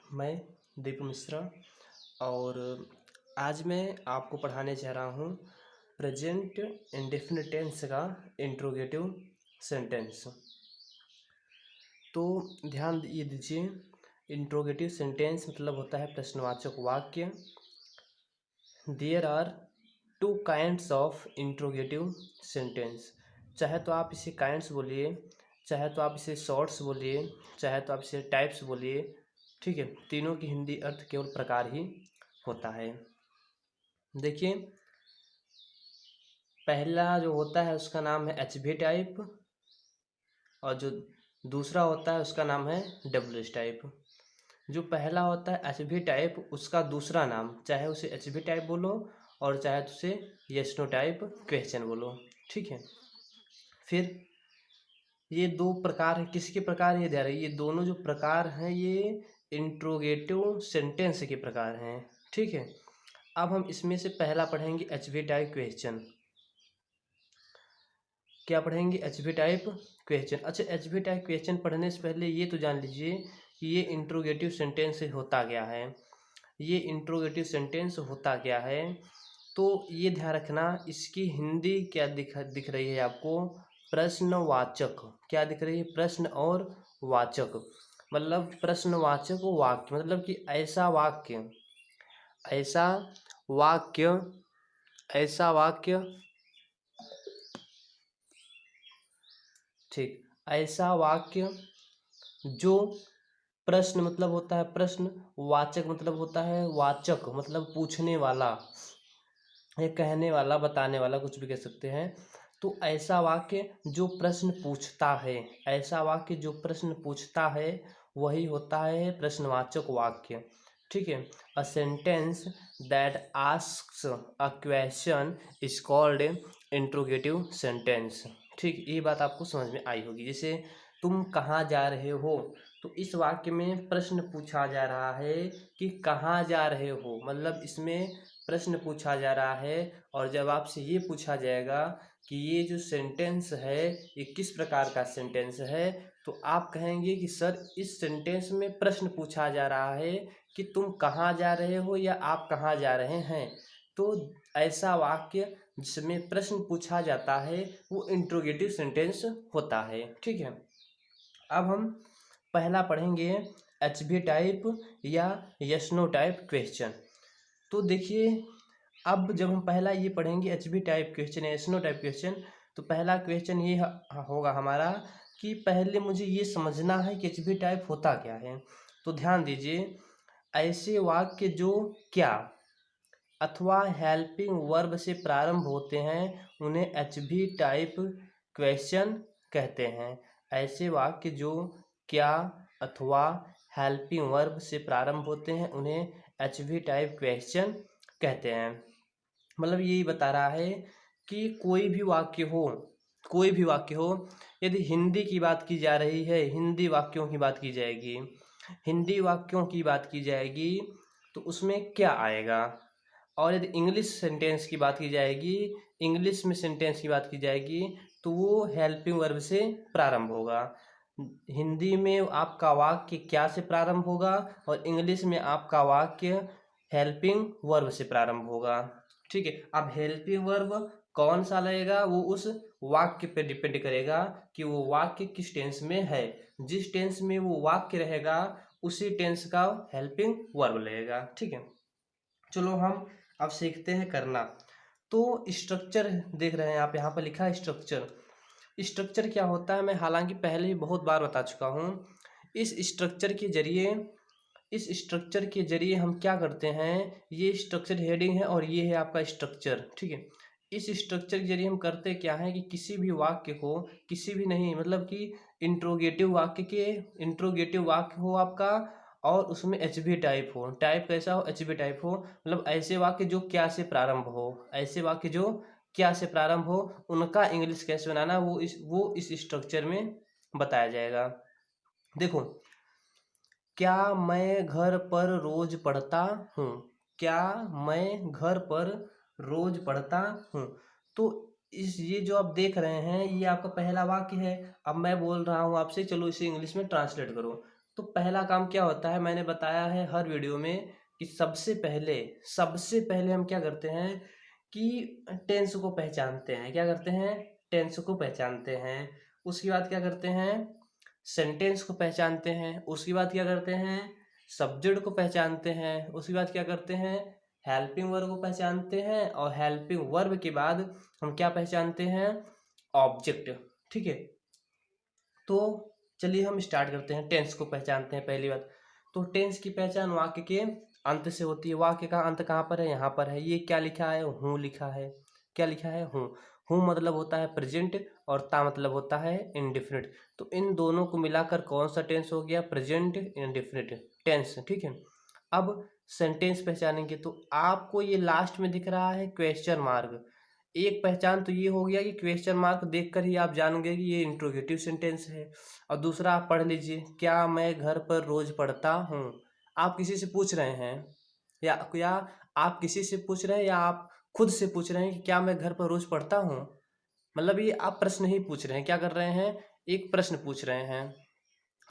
मैं दीपू मिश्रा और आज मैं आपको पढ़ाने जा रहा हूँ प्रेजेंट इंडेफिनिट टेंस का इंट्रोगेटिव सेंटेंस। तो ध्यान ये दीजिए, इंट्रोगेटिव सेंटेंस मतलब होता है प्रश्नवाचक वाक्य। There are two kinds of interrogative sentence. चाहे तो आप इसे काइंड्स बोलिए, चाहे तो आप इसे शॉर्ट्स बोलिए, चाहे तो आप इसे टाइप्स बोलिए। ठीक है, तीनों की हिंदी अर्थ केवल प्रकार ही होता है। देखिए, पहला जो होता है उसका नाम है एच वी टाइप और जो दूसरा होता है उसका नाम है डब्ल्यू एच टाइप। जो पहला होता है एच वी टाइप, उसका दूसरा नाम चाहे उसे एच वी टाइप बोलो और चाहे तो उसे यस नो टाइप क्वेश्चन बोलो। ठीक है, फिर ये दो प्रकार है। किसके प्रकार ये दे रहे हैं? ये दोनों जो प्रकार हैं ये इंट्रोगेटिव सेंटेंस के प्रकार हैं। ठीक है, अब हम इसमें से पहला पढ़ेंगे एच वी टाइप क्वेश्चन। क्या पढ़ेंगे? H we type question. अच्छा, एच वी टाइप क्वेश्चन पढ़ने से पहले ये तो जान लीजिए कि ये इंट्रोगेटिव सेंटेंस होता क्या है। ये इंट्रोगेटिव सेंटेंस होता क्या है, तो ये ध्यान रखना। इसकी हिंदी क्या दिख रही है आपको? प्रश्नवाचक। क्या दिख रही है? प्रश्न और वाचक। मतलब प्रश्नवाचक वाक्य, मतलब कि ऐसा वाक्य, ऐसा वाक्य, ऐसा वाक्य, ठीक, ऐसा वाक्य जो प्रश्न मतलब होता है प्रश्न, वाचक मतलब होता है वाचक, मतलब पूछने वाला, ये कहने वाला, बताने वाला, कुछ भी कह सकते हैं। तो ऐसा वाक्य जो प्रश्न पूछता है, ऐसा वाक्य जो प्रश्न पूछता है वही होता है प्रश्नवाचक वाक्य। ठीक है, a sentence that asks a question is called interrogative sentence. ठीक, ये बात आपको समझ में आई होगी। जैसे तुम कहाँ जा रहे हो, तो इस वाक्य में प्रश्न पूछा जा रहा है कि कहाँ जा रहे हो, मतलब इसमें प्रश्न पूछा जा रहा है। और जब आपसे ये पूछा जाएगा कि ये जो सेंटेंस है ये किस प्रकार का सेंटेंस है, तो आप कहेंगे कि सर इस सेंटेंस में प्रश्न पूछा जा रहा है कि तुम कहाँ जा रहे हो या आप कहाँ जा रहे हैं। तो ऐसा वाक्य जिसमें प्रश्न पूछा जाता है वो इंट्रोगेटिव सेंटेंस होता है। ठीक है, अब हम पहला पढ़ेंगे एच बी टाइप या यस नो टाइप क्वेश्चन। तो देखिए, अब जब हम पहला ये पढ़ेंगे एच बी टाइप क्वेश्चन या यस नो टाइप क्वेश्चन, तो पहला क्वेश्चन ये होगा हमारा कि पहले मुझे ये समझना है कि एच बी टाइप होता क्या है। तो ध्यान दीजिए, ऐसे वाक्य जो क्या अथवा हेल्पिंग वर्ब से प्रारंभ होते हैं उन्हें एच बी टाइप क्वेश्चन कहते हैं। ऐसे वाक्य जो क्या अथवा हेल्पिंग वर्ब से प्रारंभ होते हैं उन्हें एच बी टाइप क्वेश्चन कहते हैं। मतलब यही बता रहा है कि कोई भी वाक्य हो, कोई भी वाक्य हो, यदि हिंदी की बात की जा रही है, हिंदी वाक्यों की बात की जाएगी, हिंदी वाक्यों की बात की जाएगी, तो उसमें क्या आएगा। और यदि इंग्लिश सेंटेंस की बात की जाएगी, इंग्लिश में सेंटेंस की बात की जाएगी, तो वो हेल्पिंग वर्ब से प्रारंभ होगा। हिंदी में आपका वाक्य क्या से प्रारंभ होगा और इंग्लिश में आपका वाक्य हेल्पिंग वर्ब से प्रारंभ होगा। ठीक है, अब हेल्पिंग वर्ब कौन सा लगेगा वो उस वाक्य पे डिपेंड करेगा कि वो वाक्य किस टेंस में है। जिस टेंस में वो वाक्य रहेगा उसी टेंस का हेल्पिंग वर्ब लगेगा। ठीक है, चलो हम अब सीखते हैं करना। तो स्ट्रक्चर देख रहे हैं आप, यहाँ पर लिखा है स्ट्रक्चर। स्ट्रक्चर क्या होता है मैं हालांकि पहले ही बहुत बार बता चुका हूँ। इस स्ट्रक्चर के जरिए, इस स्ट्रक्चर के जरिए हम क्या करते हैं, ये स्ट्रक्चर हेडिंग है और ये है आपका स्ट्रक्चर। ठीक है, इस स्ट्रक्चर के जरिए हम करते क्या है कि किसी भी वाक्य को, किसी भी नहीं मतलब कि इंट्रोगेटिव वाक्य के, इंट्रोगेटिव वाक्य हो आपका और उसमें एच बी टाइप हो। टाइप कैसा हो? एच बी टाइप हो। मतलब ऐसे वाक्य जो क्या से प्रारंभ हो, ऐसे वाक्य जो क्या से प्रारंभ हो, उनका इंग्लिश कैसे बनाना वो इस स्ट्रक्चर में बताया जाएगा। देखो, क्या मैं घर पर रोज पढ़ता हूँ? क्या मैं घर पर रोज पढ़ता हूँ? तो इस ये जो आप देख रहे हैं ये आपका पहला वाक्य है। अब मैं बोल रहा हूँ आपसे, चलो इसे इंग्लिश में ट्रांसलेट करो। तो पहला काम क्या होता है, मैंने बताया है हर वीडियो में कि सबसे पहले हम क्या करते हैं कि टेंस को पहचानते हैं। क्या करते हैं? टेंस को पहचानते हैं। उसके बाद क्या करते हैं? सेंटेंस को पहचानते हैं। उसके बाद क्या करते हैं? सब्जेक्ट को पहचानते हैं। उसके बाद क्या करते हैं? हेल्पिंग वर्ब को पहचानते हैं। और हेल्पिंग वर्ब के बाद हम क्या पहचानते हैं? ऑब्जेक्ट। ठीक है, तो चलिए हम स्टार्ट करते हैं। टेंस को पहचानते हैं पहली बात। तो टेंस की पहचान वाक्य के अंत से होती है। वाक्य का अंत कहाँ पर है? यहाँ पर है। ये क्या लिखा है? हूँ लिखा है। क्या लिखा है? हूँ। हूँ मतलब होता है प्रेजेंट और ता मतलब होता है इंडिफिनिट। तो इन दोनों को मिलाकर कौन सा टेंस हो गया? Present indefinite tense. ठीक है, अब सेंटेंस पहचानेंगे तो आपको ये लास्ट में दिख रहा है क्वेश्चन मार्क। एक पहचान तो ये हो गया कि क्वेश्चन मार्क देखकर ही आप जानेंगे कि ये इंट्रोगेटिव सेंटेंस है। और दूसरा आप पढ़ लीजिए, क्या मैं घर पर रोज पढ़ता हूँ। आप किसी से पूछ रहे हैं या आप किसी से पूछ रहे हैं या आप खुद से पूछ रहे हैं कि क्या मैं घर पर रोज पढ़ता हूँ। मतलब ये आप प्रश्न ही पूछ रहे हैं। क्या कर रहे हैं? एक प्रश्न पूछ रहे हैं।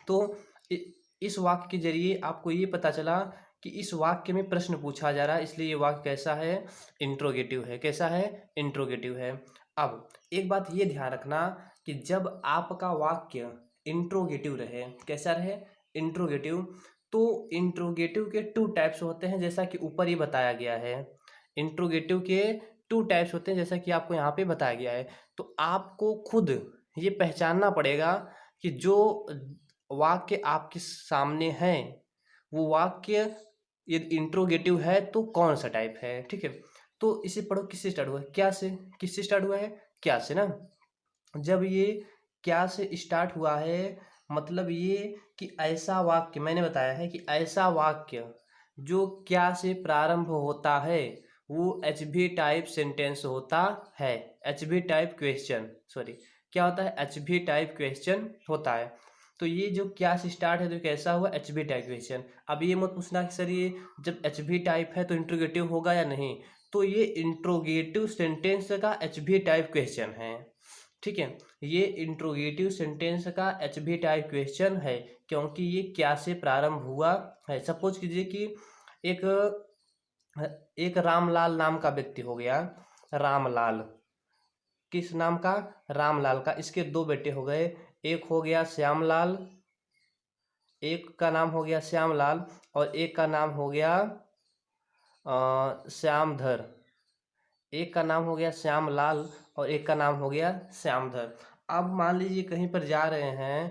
तो इ- इस वाक्य के जरिए आपको ये पता चला कि इस वाक्य में प्रश्न पूछा जा रहा है, इसलिए ये वाक्य कैसा है? इंट्रोगेटिव है। कैसा है? इंट्रोगेटिव है। अब एक बात ये ध्यान रखना कि जब आपका वाक्य इंट्रोगेटिव रहे, कैसा रहे? इंट्रोगेटिव। तो इंट्रोगेटिव के टू टाइप्स होते हैं, जैसा कि ऊपर ही बताया गया है। इंट्रोगेटिव के टू टाइप्स होते हैं, जैसा कि आपको यहाँ पे बताया गया है। तो आपको खुद ये पहचानना पड़ेगा कि जो वाक्य आपके सामने है वो वाक्य ये इंट्रोगेटिव है तो कौन सा टाइप है। ठीक है, तो इसे पढ़ो। किससे स्टार्ट हुआ है? क्या से। किससे स्टार्ट हुआ है? क्या से ना। जब ये क्या से स्टार्ट हुआ है मतलब ये कि ऐसा वाक्य, मैंने बताया है कि ऐसा वाक्य जो क्या से प्रारंभ होता है वो एच बी टाइप सेंटेंस होता है। H B type question, sorry, क्या होता है? एच बी टाइप क्वेश्चन होता है। तो ये जो क्या से स्टार्ट है तो कैसा हुआ? H B type question. अब ये मत पूछना कि सर ये जब एच बी टाइप है तो इंट्रोगेटिव होगा या नहीं। तो ये इंट्रोगेटिव सेंटेंस का एच बी टाइप क्वेश्चन है। ठीक है, ये इंट्रोगेटिव सेंटेंस का एच बी टाइप क्वेश्चन है क्योंकि ये क्या से प्रारंभ हुआ है। सपोज कीजिए कि एक एक रामलाल नाम का व्यक्ति हो गया। रामलाल, किस नाम का? रामलाल का। इसके दो बेटे हो गए, एक हो गया श्यामलाल, एक का नाम हो गया श्यामलाल और एक का नाम हो गया श्यामधर। एक का नाम हो गया श्यामलाल और एक का नाम हो गया श्यामधर। अब मान लीजिए कहीं पर जा रहे हैं,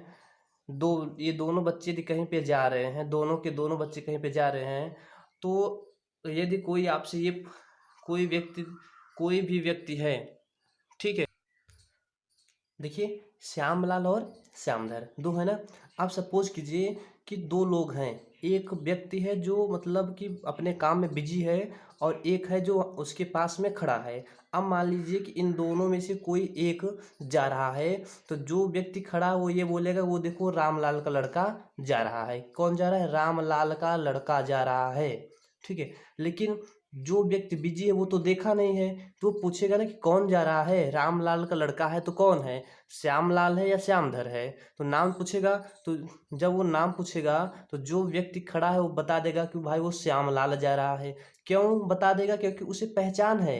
ये दोनों बच्चे कहीं पे जा रहे हैं, दोनों के दोनों बच्चे कहीं पे जा रहे हैं। तो यदि कोई आपसे ये कोई व्यक्ति कोई भी व्यक्ति है, ठीक है, देखिए श्यामलाल और श्यामधर दो है ना। आप सपोज कीजिए कि दो लोग हैं। एक व्यक्ति है जो मतलब कि अपने काम में बिजी है और एक है जो उसके पास में खड़ा है। अब मान लीजिए कि इन दोनों में से कोई एक जा रहा है, तो जो व्यक्ति खड़ा है वो ये बोलेगा वो देखो रामलाल का लड़का जा रहा है। कौन जा रहा है? रामलाल का लड़का जा रहा है। ठीक है, लेकिन जो व्यक्ति बिजी है वो तो देखा नहीं है, तो वो पूछेगा ना कि कौन जा रहा है? रामलाल का लड़का है तो कौन है? श्यामलाल है या श्यामधर है? तो नाम पूछेगा। तो जब वो नाम पूछेगा तो जो व्यक्ति खड़ा है वो बता देगा कि भाई वो श्यामलाल जा रहा है। क्यों बता देगा? क्योंकि उसे पहचान है।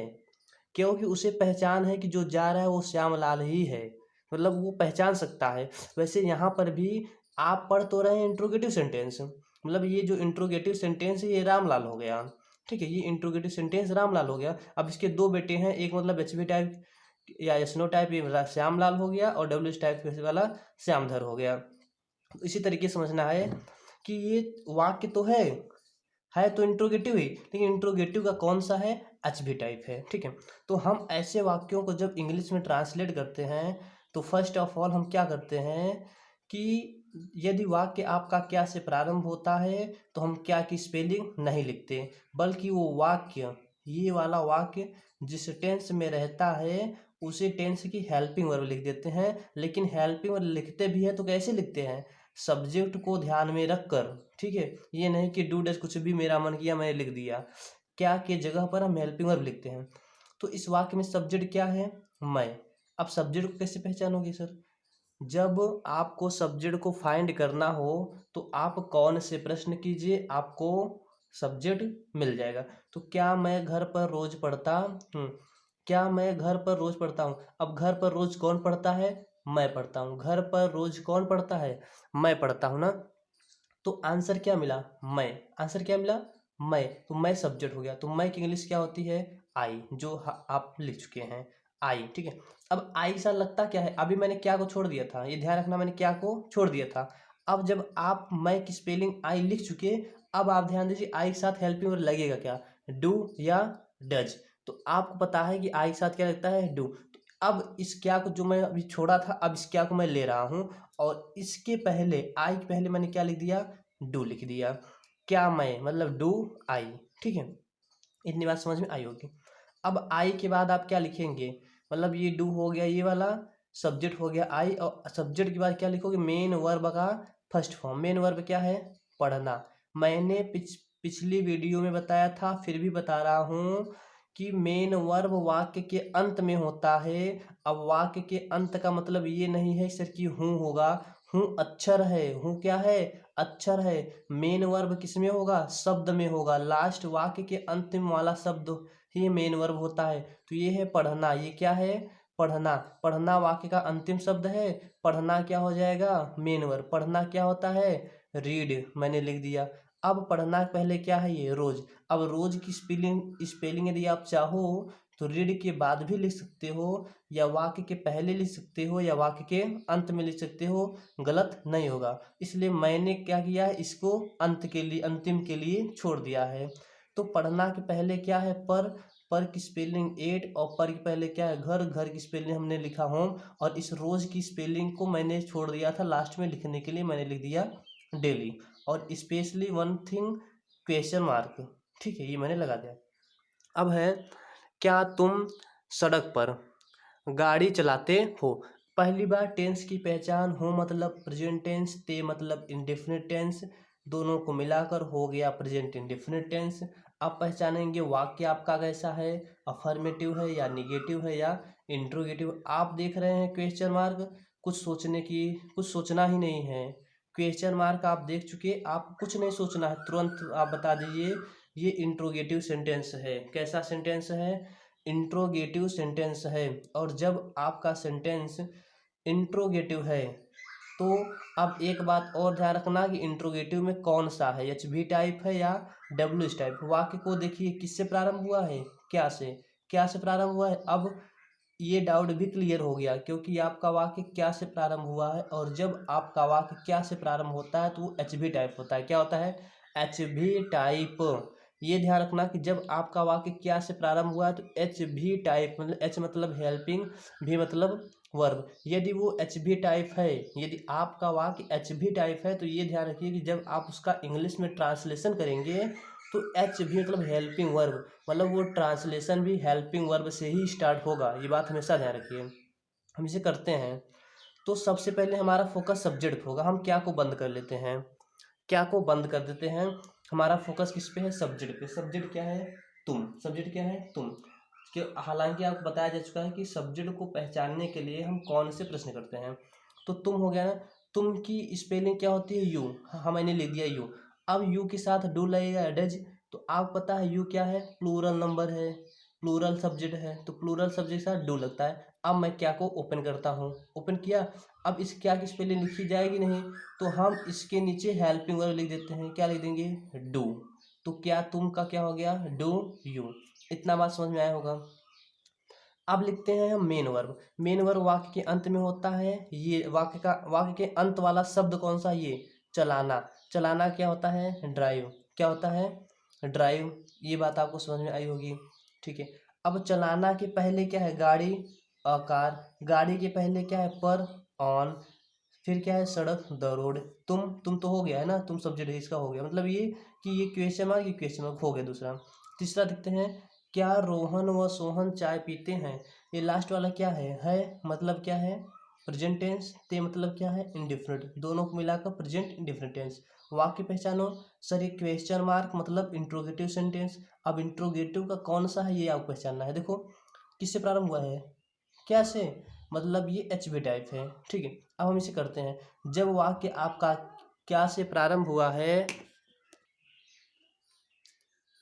क्योंकि उसे पहचान है कि जो जा रहा है वो श्यामलाल ही है। मतलब वो पहचान सकता है। वैसे यहाँ पर भी आप पढ़ तो रहे हैं इंट्रोगेटिव सेंटेंस, मतलब ये जो इंट्रोगेटिव सेंटेंस है ये रामलाल हो गया। ठीक है, ये इंट्रोगेटिव सेंटेंस रामलाल हो गया। अब इसके दो बेटे हैं, एक मतलब एच बी टाइप या एसनो टाइप ये श्यामलाल हो गया और डब्ल्यू टाइप वाला श्यामधर हो गया। इसी तरीके से समझना है कि ये वाक्य तो है तो इंट्रोगेटिव ही, लेकिन इंट्रोगेटिव का कौन सा है? एच बी टाइप है। ठीक है, तो हम ऐसे वाक्यों को जब इंग्लिश में ट्रांसलेट करते हैं तो फर्स्ट ऑफ ऑल हम क्या करते हैं कि यदि वाक्य आपका क्या से प्रारंभ होता है तो हम क्या की स्पेलिंग नहीं लिखते, बल्कि वो वाक्य, ये वाला वाक्य जिस टेंस में रहता है उसी टेंस की हेल्पिंग वर्ब लिख देते हैं। लेकिन हेल्पिंग वर्ब लिखते भी है तो कैसे लिखते हैं? सब्जेक्ट को ध्यान में रखकर। ठीक है, ये नहीं कि डू डज कुछ भी मेरा मन किया मैंने लिख दिया। क्या के जगह पर हम हेल्पिंग वर्ब लिखते हैं। तो इस वाक्य में सब्जेक्ट क्या है? मैं। अब सब्जेक्ट को कैसे पहचानोगे सर? जब आपको सब्जेक्ट को फाइंड करना हो तो आप कौन से प्रश्न कीजिए, आपको सब्जेक्ट मिल जाएगा। तो क्या मैं घर पर रोज पढ़ता हूँ, क्या मैं घर पर रोज पढ़ता हूँ। अब घर पर रोज कौन पढ़ता है, मैं पढ़ता हूँ। घर पर रोज कौन पढ़ता है, मैं पढ़ता हूँ ना। तो आंसर क्या मिला, मैं। आंसर क्या मिला, मैं। तो मैं सब्जेक्ट हो गया। तो मैं की इंग्लिश क्या होती है, आई, जो आप लिख चुके हैं, आई। ठीक है। अब आई सा लगता क्या है, अभी मैंने क्या को छोड़ दिया था, ये ध्यान रखना, मैंने क्या को छोड़ दिया था। अब जब आप मैं की स्पेलिंग आई लिख चुके, अब आप ध्यान दीजिए आई के साथ हेल्पिंग वर्ब लगेगा क्या, डू या डज। तो आपको पता है कि आई के साथ क्या लगता है, डू। अब इस क्या को जो मैं अभी छोड़ा था, अब इस क्या को मैं ले रहा हूँ और इसके पहले आई के पहले मैंने क्या लिख दिया, डू लिख दिया। क्या मैं मतलब डू आई। ठीक है, इतनी बात समझ में आई होगी। अब आई के बाद आप क्या लिखेंगे, मतलब ये डू हो गया, ये वाला सब्जेक्ट हो गया आई, और सब्जेक्ट के बाद क्या लिखोगे, मेन वर्ब का फर्स्ट फॉर्म। मेन वर्ब क्या है, पढ़ना। मैंने पिछली वीडियो में बताया था, फिर भी बता रहा हूँ कि मेन वर्ब वाक्य के अंत में होता है। अब वाक्य के अंत का मतलब ये नहीं है सर कि हूँ होगा, हूँ अक्षर है, हूँ क्या है, अक्षर है। मेन वर्ब किस में होगा, शब्द में होगा, लास्ट वाक्य के अंतिम वाला शब्द ही मेन वर्ब होता है। तो ये है पढ़ना, ये क्या है, पढ़ना। पढ़ना वाक्य का अंतिम शब्द है, पढ़ना क्या हो जाएगा, मेन वर्ब। पढ़ना क्या होता है, रीड, मैंने लिख दिया। अब पढ़ना पहले क्या है, ये रोज। अब रोज की स्पेलिंग यदि आप चाहो तो रीड के बाद भी लिख सकते हो, या वाक्य के पहले लिख सकते हो, या वाक्य के अंत में लिख सकते हो, गलत नहीं होगा। इसलिए मैंने क्या किया है, इसको अंत के लिए, अंतिम के लिए छोड़ दिया है। तो पढ़ना के पहले क्या है, पर की स्पेलिंग एट, और पर के पहले क्या है, घर, घर की स्पेलिंग हमने लिखा होम, और इस रोज की स्पेलिंग को मैंने छोड़ दिया था लास्ट में लिखने के लिए, मैंने लिख दिया डेली। और specially one thing, question mark. ठीक है, ये मैंने लगा दिया। अब है, क्या तुम सड़क पर गाड़ी चलाते हो। पहली बार टेंस की पहचान, हो मतलब प्रेजेंट टेंस, ते मतलब इंडेफिनिट टेंस, दोनों को मिलाकर हो गया प्रेजेंट इंडेफिनिट टेंस। अब पहचानेंगे वाक्य आपका कैसा है, अफर्मेटिव है या निगेटिव है या इंट्रोगेटिव। आप देख रहे हैं क्वेश्चन मार्क, कुछ सोचने की, कुछ सोचना ही नहीं है। क्वेश्चन मार्क आप देख चुके, आप कुछ नहीं सोचना है, तुरंत आप बता दीजिए ये इंट्रोगेटिव सेंटेंस है। कैसा सेंटेंस है, इंट्रोगेटिव सेंटेंस है। और जब आपका सेंटेंस इंट्रोगेटिव है तो अब एक बात और ध्यान रखना कि इंट्रोगेटिव में कौन सा है, एच भी टाइप है या डब्ल्यू एच टाइप। वाक्य को देखिए किससे प्रारंभ हुआ है, क्या से, क्या से प्रारंभ हुआ है। अब ये डाउट भी क्लियर हो गया, क्योंकि आपका वाक्य क्या से प्रारंभ हुआ है, और जब आपका वाक्य क्या से प्रारंभ होता है तो वो एच भी टाइप होता है। क्या होता है, एच भी टाइप। ये ध्यान रखना कि जब आपका वाक्य क्या से प्रारंभ हुआ है तो एच भी टाइप, मतलब एच मतलब हेल्पिंग, भी मतलब वर्ब। यदि वो एच भी टाइप है, यदि आपका वाक्य एच भी टाइप है, तो ये ध्यान रखिए कि जब आप उसका इंग्लिश में ट्रांसलेशन करेंगे तो एच भी मतलब हेल्पिंग वर्ब, मतलब वो ट्रांसलेशन भी हेल्पिंग वर्ब से ही स्टार्ट होगा। ये बात हमेशा ध्यान रखिए। हम इसे करते हैं तो सबसे पहले हमारा फोकस सब्जेक्ट पे होगा। हम क्या को बंद कर लेते हैं, क्या को बंद कर देते हैं। हमारा फोकस किस पे है, सब्जेक्ट पे। सब्जेक्ट क्या है, तुम। सब्जेक्ट क्या है, तुम। कि हालांकि आपको बताया जा चुका है कि सब्जेक्ट को पहचानने के लिए हम कौन से प्रश्न करते हैं। तो तुम हो गया ना, तुम की स्पेलिंग क्या होती है, यू। हाँ, मैंने लिख दिया यू। अब यू के साथ डू लगेगा, डज। तो आपको पता है यू क्या है, प्लूरल नंबर है, प्लूरल सब्जेक्ट है, तो प्लूरल सब्जेक्ट के साथ डू लगता है। अब मैं क्या को ओपन करता हूँ, ओपन किया। अब इस क्या की स्पेलिंग लिखी जाएगी नहीं, तो हम इसके नीचे हेल्पिंग वर्ब लिख देते हैं। क्या लिख देंगे, डू। तो क्या तुम का क्या हो गया, डू यू। इतना बात समझ में आया होगा। अब लिखते हैं हम मेन वर्ब। मेन वर्ब वाक्य के अंत में होता है। ये वाक्य के अंत वाला शब्द कौन सा, ये चलाना। चलाना क्या होता है, ड्राइव। क्या होता है, ड्राइव। ये बात आपको समझ में आई होगी। ठीक है। अब चलाना के पहले क्या है, गाड़ी, कार। गाड़ी के पहले क्या है, पर, ऑन। फिर क्या है, सड़क, द रोड। तुम तो हो गया है ना, तुम सब्जेक्ट है, इसका हो गया। मतलब ये कि ये क्वेश्चन मार्क, ये क्वेश्चन मार्क हो गया दूसरा। तीसरा देखते हैं, क्या रोहन व सोहन चाय पीते हैं। ये लास्ट वाला क्या है मतलब क्या है, प्रेजेंट टेंस। ते मतलब क्या है, इंडिफरेंट। दोनों को मिलाकर प्रेजेंट इंडिफरेंट टेंस। वाक्य पहचानो, सर ये क्वेश्चन मार्क मतलब इंट्रोगेटिव सेंटेंस। अब इंट्रोगेटिव का कौन सा है ये आपको पहचानना है। देखो किससे प्रारंभ हुआ है, क्या से, मतलब ये HB टाइप है। ठीक है, अब हम इसे करते हैं। जब वाक्य आपका क्या से प्रारंभ हुआ है,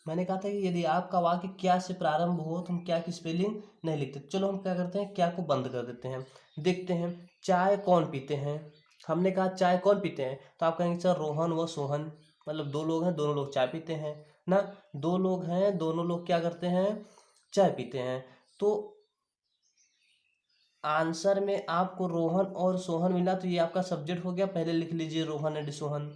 मैंने कहा था कि यदि आपका वाक्य क्या से प्रारंभ हो तो हम क्या की स्पेलिंग नहीं लिखते। चलो हम क्या करते हैं, क्या को बंद कर देते हैं। देखते हैं, चाय कौन पीते हैं। हमने कहा चाय कौन पीते हैं, तो आप कहेंगे सर रोहन व सोहन, मतलब दो लोग हैं, दोनों लोग चाय पीते हैं ना। दो लोग हैं, दोनों लोग क्या करते हैं, चाय पीते हैं। तो आंसर में आपको रोहन और सोहन मिला, तो ये आपका सब्जेक्ट हो गया। पहले लिख लीजिए रोहन एंड सोहन।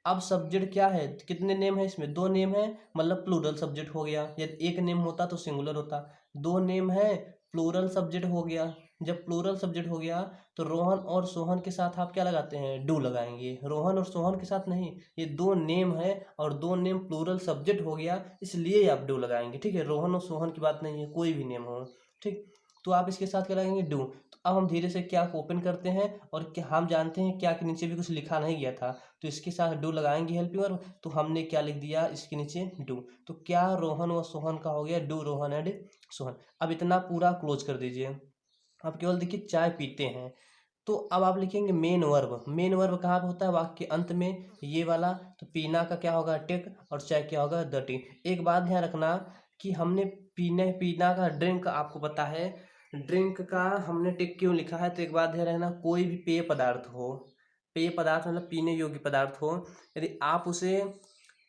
अब सब्जेक्ट क्या है, कितने नेम है इसमें, दो नेम है, मतलब प्लूरल सब्जेक्ट हो गया। यदि एक नेम होता तो सिंगुलर होता, दो नेम है, प्लूरल सब्जेक्ट हो गया। जब प्लूरल सब्जेक्ट हो गया तो रोहन और सोहन के साथ आप क्या लगाते हैं, डू लगाएंगे। रोहन और सोहन के साथ नहीं, ये दो नेम है और दो नेम प्लूरल सब्जेक्ट हो गया, इसलिए आप डू लगाएंगे। ठीक है, रोहन और सोहन की बात नहीं है, कोई भी नेम हो। ठीक, तो आप इसके साथ क्या लगाएंगे, डू। तो अब हम धीरे से क्या को ओपन करते हैं, और क्या हम जानते हैं क्या के नीचे भी कुछ लिखा नहीं गया था, तो इसके साथ डू लगाएंगे हेल्पिंग वर्ब। तो हमने क्या लिख दिया इसके नीचे, डू। तो क्या रोहन व सोहन का हो गया, डू रोहन एंड सोहन। अब इतना पूरा क्लोज कर दीजिए। अब केवल देखिए चाय पीते हैं, तो अब आप लिखेंगे मेन वर्ब। मेन वर्ब कहाँ पे होता है, वाक्य के अंत में, ये वाला। तो पीना का क्या होगा, टेक, और चाय क्या होगा, द टी। एक बात ध्यान रखना कि हमने पीने पीना का ड्रिंक आपको पता है, ड्रिंक का हमने टिक क्यों लिखा है, तो एक बात ध्यान रखना, कोई भी पेय पदार्थ हो, पेय पदार्थ मतलब पीने योग्य पदार्थ हो, यदि आप उसे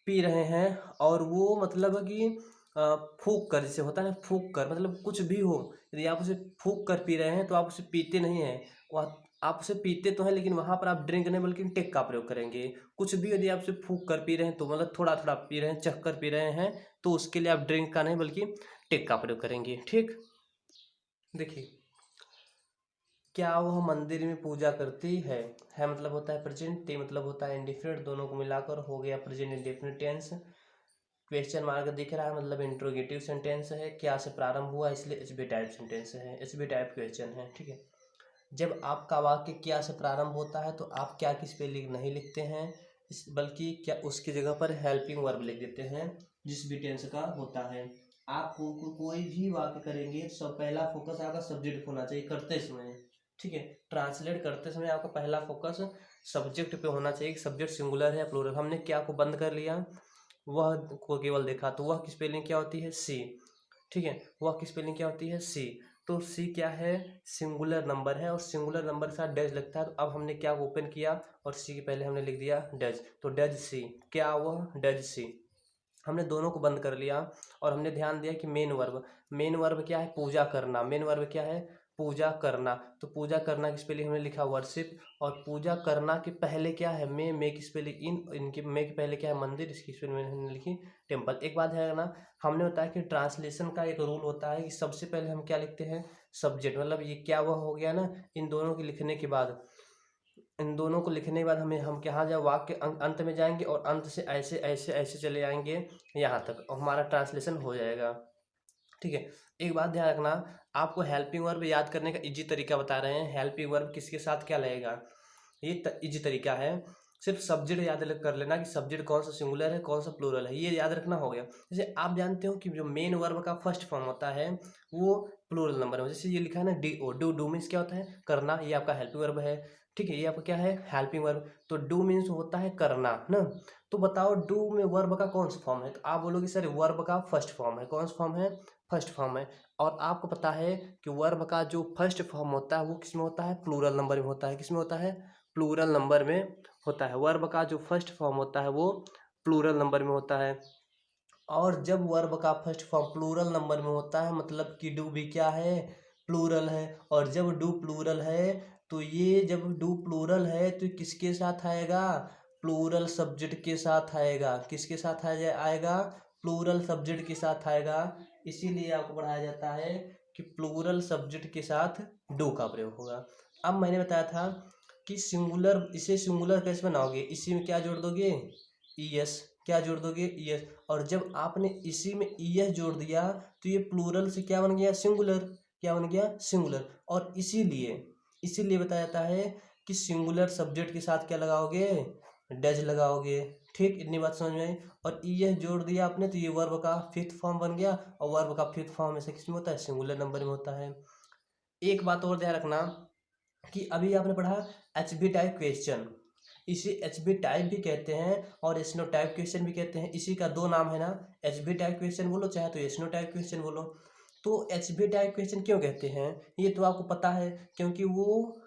पी रहे हैं और वो मतलब कि फूक कर, जैसे होता है ना फूक कर, मतलब कुछ भी हो, यदि आप उसे फूक कर पी रहे हैं तो आप उसे पीते नहीं हैं। वह आप उसे पीते तो हैं, लेकिन वहाँ पर आप ड्रिंक नहीं बल्कि टेक का प्रयोग करेंगे। कुछ भी यदि आप उसे फूक कर पी रहे हैं, तो मतलब थोड़ा थोड़ा पी रहे हैं, चख कर पी रहे हैं, तो उसके लिए आप ड्रिंक का नहीं बल्कि टेक का प्रयोग करेंगे। ठीक, देखिए, क्या वह मंदिर में पूजा करती है मतलब होता है प्रेजेंट, टी मतलब होता है इंडिफिनिट, दोनों को मिलाकर हो गया present indefinite tense. Question mark दिख रहा है मतलब इंट्रोगेटिव सेंटेंस है, क्या से प्रारंभ हुआ इसलिए एचबी टाइप सेंटेंस है, एचबी टाइप क्वेश्चन है। ठीक है, जब आपका वाक्य क्या से प्रारंभ होता है तो आप क्या की स्पेलिंग नहीं लिखते हैं, बल्कि क्या उसकी जगह पर हेल्पिंग वर्ब लिख देते हैं, जिस भी टेंस का होता है। आप कोई भी वाक्य करेंगे तो सब पहला फोकस आपका सब्जेक्ट होना चाहिए करते समय। ठीक है, ट्रांसलेट करते समय आपका पहला फोकस सब्जेक्ट पे होना चाहिए कि सब्जेक्ट सिंगुलर है या प्लूरल। हमने क्या को बंद कर लिया, वह को केवल देखा, तो वह की स्पेलिंग क्या होती है, सी। ठीक है, वह की स्पेलिंग क्या होती है, सी। तो सी क्या है, सिंगुलर नंबर है, और सिंगुलर नंबर के साथ डैश लगता है। तो अब हमने क्या ओपन किया और सी के पहले हमने लिख दिया डैश, तो डैश सी, क्या वह डैश सी। हमने दोनों को बंद कर लिया और हमने ध्यान दिया कि मेन वर्ब, मेन वर्ब क्या है, पूजा करना। मेन वर्ब क्या है, पूजा करना। तो पूजा करना की स्पेलिंग हमने लिखा वर्शिप, और पूजा करना के पहले क्या है, मे की स्पेलिंग इन, इनके मे के पहले क्या है, मंदिर, इसकी स्पेलिंग हमने लिखी टेम्पल। एक बात है ना, हमने बताया कि ट्रांसलेशन का एक रूल होता है कि सबसे पहले हम क्या लिखते हैं, सब्जेक्ट, मतलब ये क्या वह हो गया ना, इन दोनों के लिखने के बाद, इन दोनों को लिखने के बाद हम कहाँ जाए, वाक्य अंत में जाएंगे और अंत से ऐसे ऐसे ऐसे चले जाएंगे यहाँ तक, और हमारा ट्रांसलेशन हो जाएगा। ठीक है, एक बात ध्यान रखना, आपको हेल्पिंग वर्ब याद करने का इजी तरीका बता रहे हैं। हेल्पिंग वर्ब किसके साथ क्या लगेगा, ये इजी तरीका है। सिर्फ सब्जेक्ट याद कर लेना कि सब्जेक्ट कौन सा सिंगुलर है कौन सा प्लूरल है, ये याद रखना हो गया। जैसे आप जानते हो कि जो मेन वर्ब का फर्स्ट फॉर्म होता है वो प्लूरल नंबर में, जैसे ये लिखा है ना D O, do, do means क्या होता है, करना, ये आपका हेल्पिंग वर्ब है। ठीक है, ये आपका क्या है, हेल्पिंग वर्ब। तो डू मीन्स होता है करना ना। तो बताओ डू में वर्ब का कौन सा फॉर्म है, तो आप बोलोगे सर वर्ब का फर्स्ट फॉर्म है। कौन सा फॉर्म है, फर्स्ट फॉर्म है। और आपको पता है कि वर्ब का जो फर्स्ट फॉर्म होता है वो किस में होता है, प्लूरल नंबर में होता है। किस में होता है, प्लूरल नंबर में होता है। वर्ब का जो फर्स्ट फॉर्म होता है वो प्लूरल नंबर में होता है। और जब वर्ब का फर्स्ट फॉर्म प्लूरल नंबर में होता है मतलब कि डू भी क्या है, प्लूरल है। और जब डू प्लूरल है तो ये, जब डू प्लूरल है तो किसके साथ आएगा, प्लूरल सब्जेक्ट के साथ आएगा। किसके साथ आएगा, प्लूरल सब्जेक्ट के साथ आएगा। इसीलिए आपको पढ़ाया जाता है कि प्लूरल सब्जेक्ट के साथ डू का प्रयोग होगा। अब मैंने बताया था कि सिंगुलर, इसे सिंगुलर कैसे बनाओगे, इसी में क्या जोड़ दोगे, ईएस। क्या जोड़ दोगे, ईएस। और जब आपने इसी में ईएस जोड़ दिया तो ये प्लूरल से क्या बन गया, सिंगुलर। क्या बन गया, सिंगुलर। और इसीलिए इसीलिए बताया जाता है कि सिंगुलर सब्जेक्ट के साथ क्या लगाओगे, डज लगाओगे। ठीक, इतनी बात समझ में आई। और ईएस जोड़ दिया आपने तो ये वर्ब का फिफ्थ फॉर्म बन गया, और वर्ब का फिफ्थ फॉर्म ऐसे किस में होता है, सिंगुलर नंबर में होता है। एक बात और ध्यान रखना कि अभी आपने पढ़ा HB टाइप क्वेश्चन, इसे HB टाइप भी कहते हैं और एसनो टाइप क्वेश्चन भी कहते हैं। इसी का दो नाम है ना, HB टाइप क्वेश्चन बोलो चाहे तो एसनो टाइप क्वेश्चन बोलो। तो HB टाइप क्वेश्चन क्यों कहते हैं ये तो आपको पता है, क्योंकि वो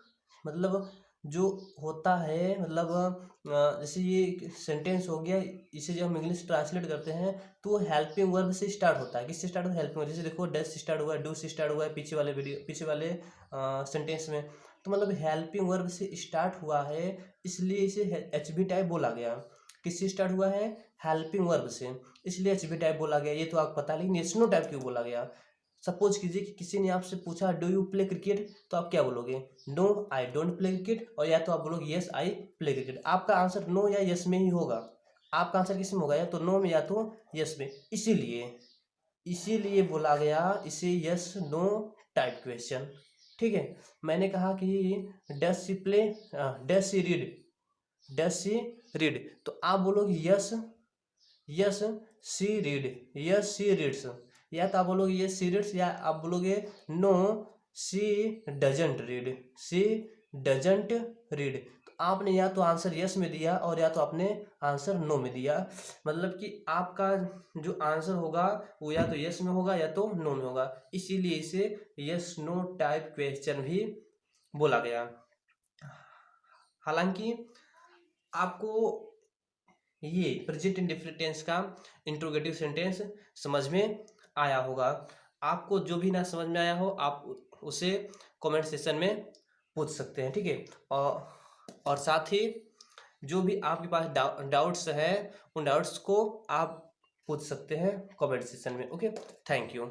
मतलब जो होता है मतलब जैसे ये सेंटेंस हो गया, इसे जब हम इंग्लिश ट्रांसलेट करते हैं तो हेल्पिंग वर्ब से स्टार्ट होता है। किससे स्टार्ट होता है? Helping verb. जैसे देखो डस से स्टार्ट हुआ है, डू से स्टार्ट हुआ है पीछे वाले वीडियो, पीछे वाले सेंटेंस में। तो मतलब हेल्पिंग वर्ब से स्टार्ट हुआ है, इसलिए इसे HB टाइप बोला गया। किससे स्टार्ट हुआ है? हेल्पिंग वर्ब से, इसलिए HB टाइप बोला गया। ये तो आपको पता, लेकिन एसनो टाइप क्यों बोला गया? सपोज कीजिए कि किसी ने आपसे पूछा डू यू प्ले क्रिकेट, तो आप क्या बोलोगे? No I don't play cricket, और या तो आप बोलोगे यस आई प्ले क्रिकेट। आपका आंसर नो या यस में ही होगा। आपका आंसर किस में होगा? या तो नो में या तो यस में। इसीलिए बोला गया इसे यस नो टाइप क्वेश्चन। ठीक है, मैंने कहा कि डस सी प्ले, डस सी रीड, डस सी रीड, तो आप बोलोगे यस, यस सी रीड, यस सी रीड्स। या तो आप बोलोगे यस सी रीड्स, या आप बोलोगे no she doesn't read, she doesn't read. तो आपने या तो आंसर यस में दिया और या तो आपने आंसर नो में दिया। मतलब कि आपका जो आंसर होगा वो या तो यस में होगा या तो नो में होगा, इसीलिए इसे यस नो टाइप क्वेश्चन भी बोला गया। हालांकि आपको ये प्रेजेंट इंडेफिनिट टेंस का इंट्रोगेटिव सेंटेंस समझ में आया होगा। आपको जो भी ना समझ में आया हो आप उसे कमेंट सेक्शन में पूछ सकते हैं, ठीक है। और साथ ही जो भी आपके पास डाउट्स है उन डाउट्स को आप पूछ सकते हैं कमेंट सेक्शन में। Okay, thank you.